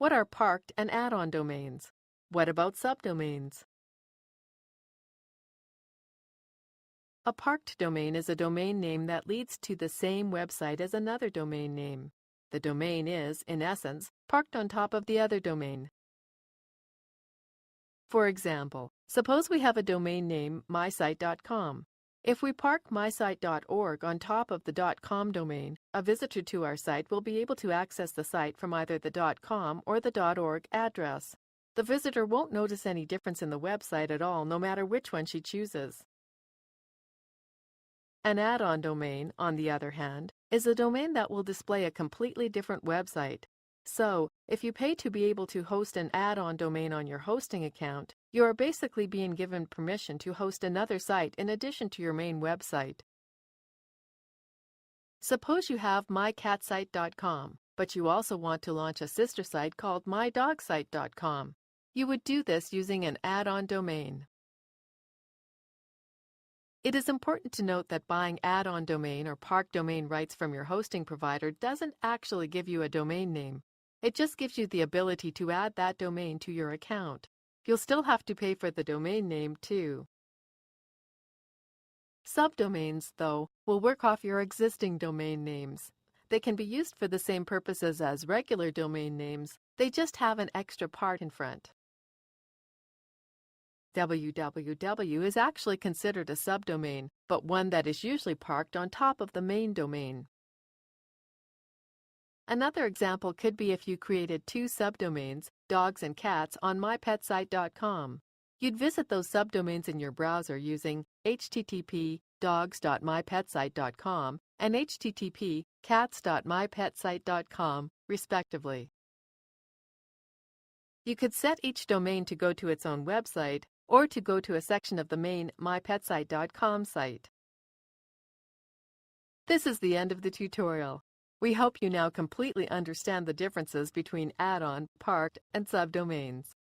What are parked and add-on domains? What about subdomains? A parked domain is a domain name that leads to the same website as another domain name. The domain is, in essence, parked on top of the other domain. For example, suppose we have a domain name mysite.com. If we park mysite.org on top of the .com domain, a visitor to our site will be able to access the site from either the .com or the .org address. The visitor won't notice any difference in the website at all, no matter which one she chooses. An add-on domain, on the other hand, is a domain that will display a completely different website. So, if you pay to be able to host an add-on domain on your hosting account, you are basically being given permission to host another site in addition to your main website. Suppose you have mycatsite.com, but you also want to launch a sister site called mydogsite.com. You would do this using an add-on domain. It is important to note that buying add-on domain or parked domain rights from your hosting provider doesn't actually give you a domain name. It just gives you the ability to add that domain to your account. You'll still have to pay for the domain name too. Subdomains, though, will work off your existing domain names. They can be used for the same purposes as regular domain names. They just have an extra part in front. www is actually considered a subdomain, but one that is usually parked on top of the main domain. Another example could be if you created two subdomains, dogs and cats, on mypetsite.com. You'd visit those subdomains in your browser using http://dogs.mypetsite.com and http://cats.mypetsite.com, respectively. You could set each domain to go to its own website or to go to a section of the main mypetsite.com site. This is the end of the tutorial. We hope you now completely understand the differences between add-on, parked, and subdomains.